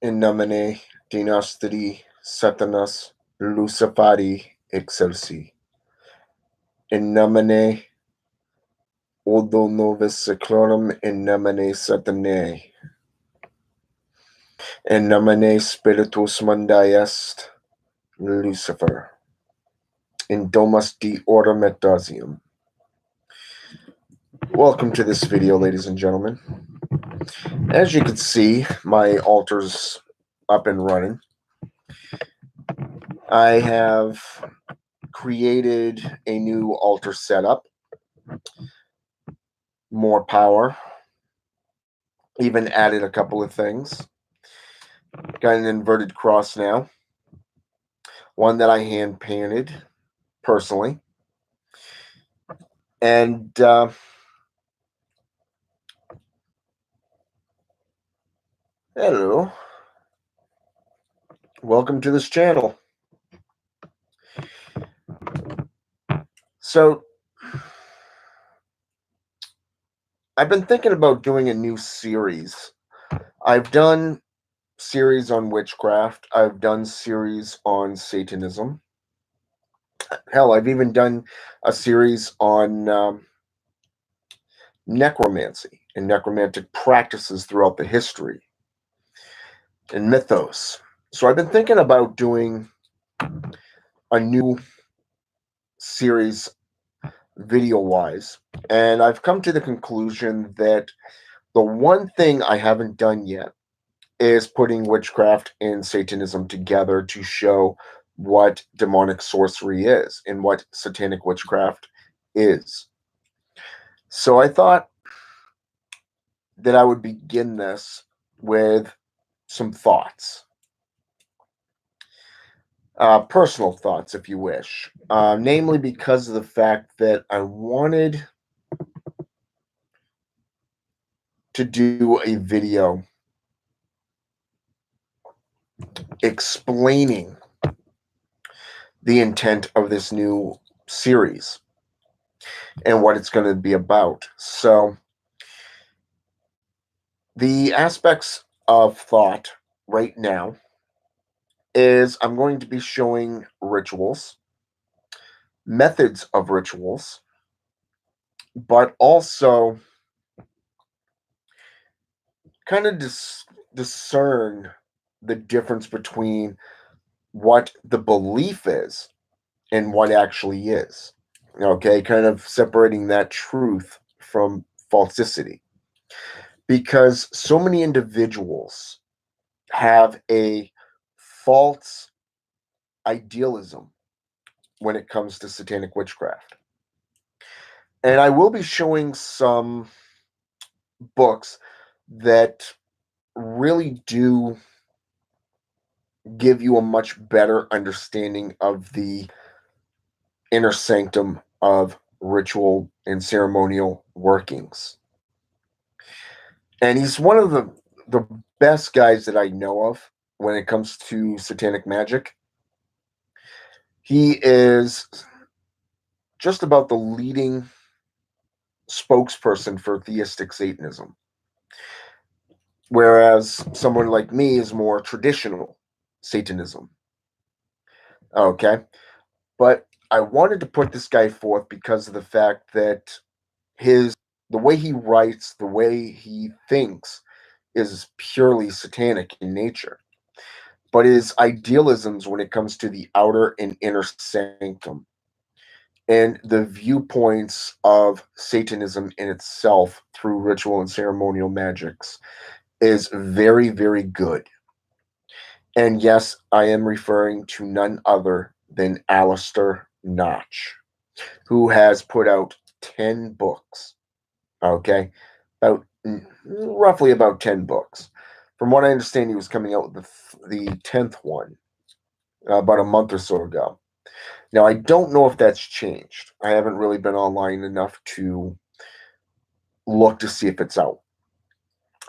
In nomine Dinastri Satanas Luciferi Excelsi. In nomine Odo Novus Seclorum in nomine Satanae. In nomine Spiritus Mundi Est Lucifer. In Domus de Order Metasium. Welcome to this video, ladies and gentlemen. As you can see, my altar's up and running. I have created a new altar setup. More power. Even added a couple of things. Got an inverted cross now. One that I hand painted personally. And hello. Welcome to this channel. So, I've been thinking about doing a new series. I've done series on witchcraft. I've done series on Satanism. Hell, I've even done a series on necromancy and necromantic practices throughout the history and mythos. So I've been thinking about doing a new series video-wise, and I've come to the conclusion that the one thing I haven't done yet is putting witchcraft and Satanism together to show what demonic sorcery is and what satanic witchcraft is. So I thought that I would begin this with some thoughts. Personal thoughts, if you wish. Namely because of the fact that I wanted to do a video explaining the intent of this new series and what it's going to be about. So, the aspects of thought right now is I'm going to be showing rituals, methods of rituals, but also kind of discern the difference between what the belief is and what actually is. Okay, kind of separating that truth from falsity. Because so many individuals have a false idealism when it comes to satanic witchcraft. And I will be showing some books that really do give you a much better understanding of the inner sanctum of ritual and ceremonial workings. And he's one of the best guys that I know of when it comes to satanic magic. He is just about the leading spokesperson for theistic Satanism. Whereas someone like me is more traditional Satanism. Okay. But I wanted to put this guy forth because of the fact that the way he writes, the way he thinks is purely satanic in nature. But his idealisms when it comes to the outer and inner sanctum and the viewpoints of Satanism in itself through ritual and ceremonial magics is very, very good. And yes, I am referring to none other than Alistair Notch, who has put out 10 books. Okay? Roughly about 10 books. From what I understand, he was coming out with the 10th one about a month or so ago. Now, I don't know if that's changed. I haven't really been online enough to look to see if it's out.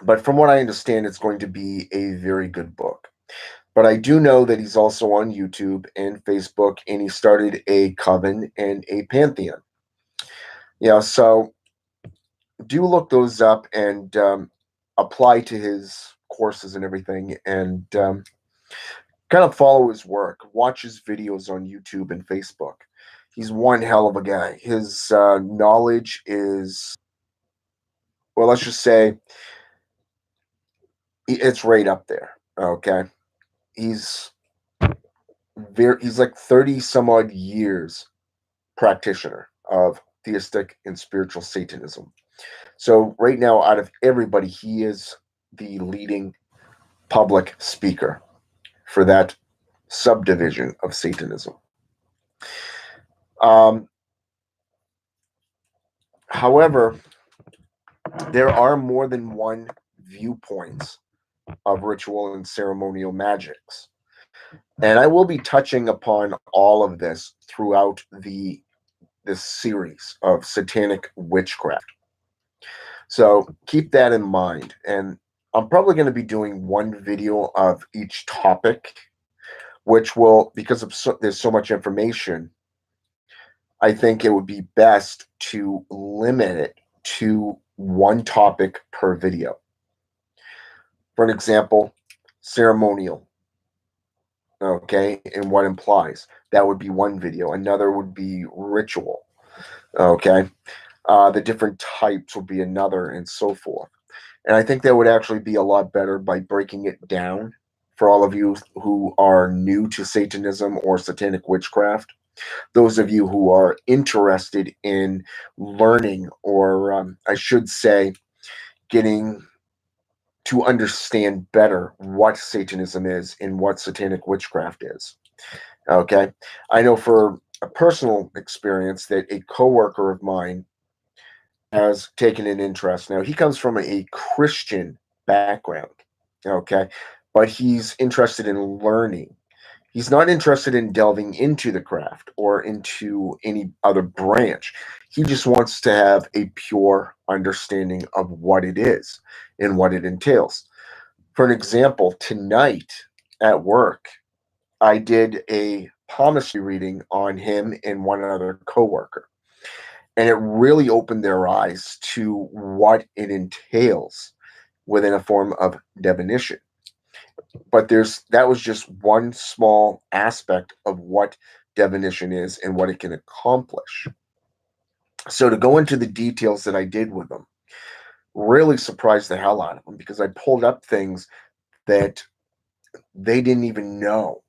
But from what I understand, it's going to be a very good book. But I do know that he's also on YouTube and Facebook, and he started a coven and a pantheon. Yeah, so do look those up and apply to his courses and everything, and kind of follow his work, watch his videos on YouTube and Facebook. He's one hell of a guy. His knowledge is, well, let's just say it's right up there. Okay, he's he's like 30 some odd years practitioner of theistic and spiritual Satanism. So right now, out of everybody, he is the leading public speaker for that subdivision of Satanism. Um, However, there are more than one viewpoints of ritual and ceremonial magics. And I will be touching upon all of this throughout this series of Satanic Witchcraft. So keep that in mind. And I'm probably going to be doing one video of each topic, which will, because there's so much information, I think it would be best to limit it to one topic per video. For an example, ceremonial, okay, and what implies. That would be one video. Another would be ritual, okay. The different types would be another, and so forth. And I think that would actually be a lot better by breaking it down for all of you who are new to Satanism or Satanic Witchcraft. Those of you who are interested in learning, or I should say, getting to understand better what Satanism is and what Satanic Witchcraft is. Okay. I know for a personal experience that a coworker of mine has taken an interest. Now, he comes from a Christian background. Okay. But he's interested in learning. He's not interested in delving into the craft or into any other branch. He just wants to have a pure understanding of what it is and what it entails. For an example, tonight at work, I did a palmistry reading on him and one other coworker. And it really opened their eyes to what it entails within a form of divination. But that was just one small aspect of what divination is and what it can accomplish. So to go into the details that I did with them really surprised the hell out of them, because I pulled up things that they didn't even know.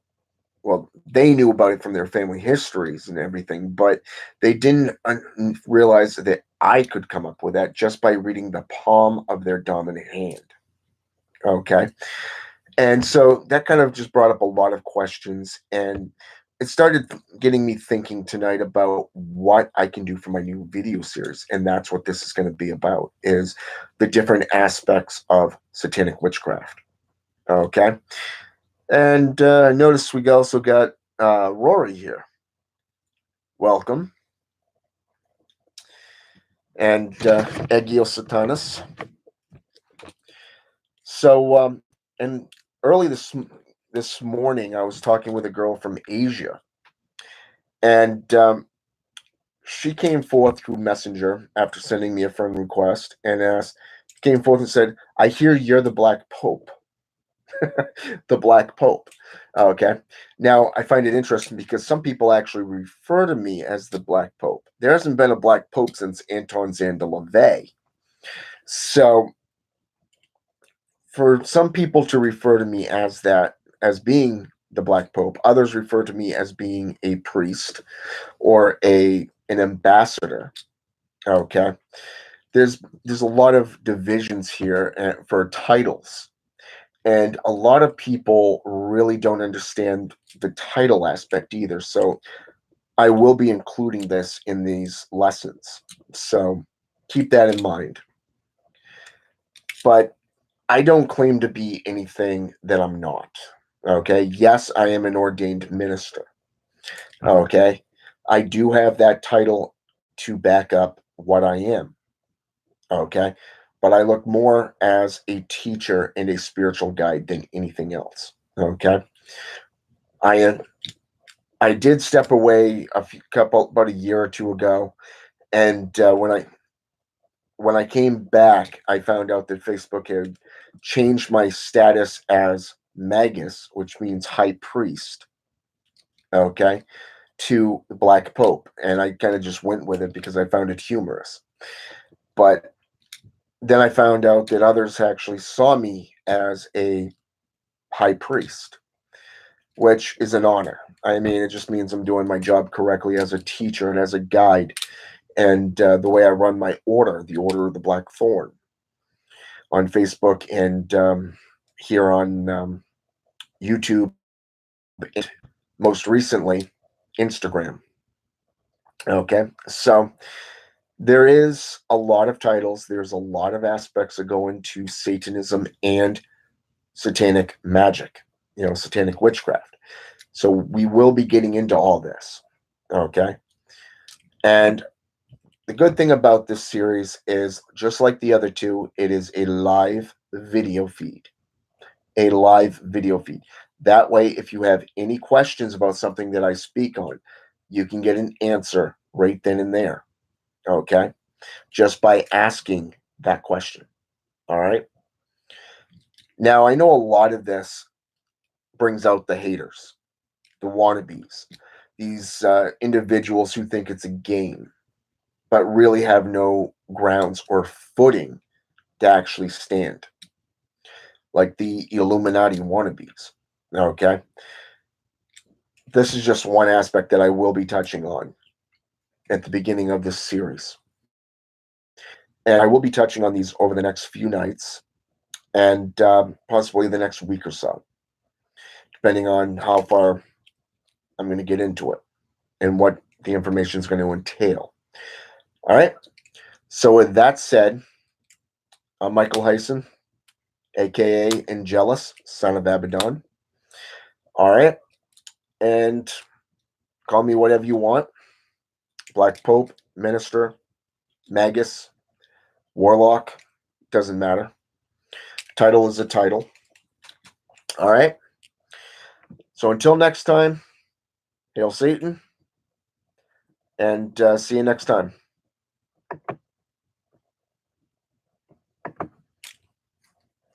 Well, they knew about it from their family histories and everything, but they didn't realize that I could come up with that just by reading the palm of their dominant hand. Okay. And so that kind of just brought up a lot of questions, and it started getting me thinking tonight about what I can do for my new video series. And that's what this is going to be about, is the different aspects of Satanic Witchcraft. Okay. And notice we also got Rory here. Welcome. And Egio Satanus. So, and early this morning, I was talking with a girl from Asia, and she came forth through Messenger after sending me a friend request, and came forth and said, "I hear you're the Black Pope." The Black Pope. Okay. Now, I find it interesting because some people actually refer to me as the Black Pope. There hasn't been a Black Pope since Anton Zandelavay. So, for some people to refer to me as that, as being the Black Pope, others refer to me as being a priest or an ambassador. Okay. There's a lot of divisions here for titles. And a lot of people really don't understand the title aspect either. So I will be including this in these lessons. So keep that in mind. But I don't claim to be anything that I'm not. Okay. Yes, I am an ordained minister. Okay. I do have that title to back up what I am. Okay. But I look more as a teacher and a spiritual guide than anything else. Okay. I did step away about a year or two ago, and when when I came back, I found out that Facebook had changed my status as Magus, which means high priest, okay, to the Black Pope. And I kind of just went with it because I found it humorous. But then I found out that others actually saw me as a high priest, which is an honor. I mean, it just means I'm doing my job correctly as a teacher and as a guide. And the way I run my order, the Order of the Black Thorn, on Facebook and here on YouTube, and most recently, Instagram. Okay, so there is a lot of titles, there's a lot of aspects that go into Satanism and satanic magic, satanic witchcraft. So we will be getting into all this. Okay. And the good thing about this series is, just like the other two, it is a live video feed. A live video feed. That way, if you have any questions about something that I speak on, you can get an answer right then and there. Okay. Just by asking that question. All right. Now, I know a lot of this brings out the haters, the wannabes, these individuals who think it's a game, but really have no grounds or footing to actually stand, like the Illuminati wannabes. Okay. This is just one aspect that I will be touching on at the beginning of this series. And I will be touching on these over the next few nights and possibly the next week or so, depending on how far I'm going to get into it and what the information is going to entail. All right. So, with that said, I'm Michael Hyson, aka Angelus, son of Abaddon. All right. And call me whatever you want: Black Pope, Minister, Magus, Warlock, doesn't matter. Title is a title. All right. So until next time, hail Satan, and see you next time.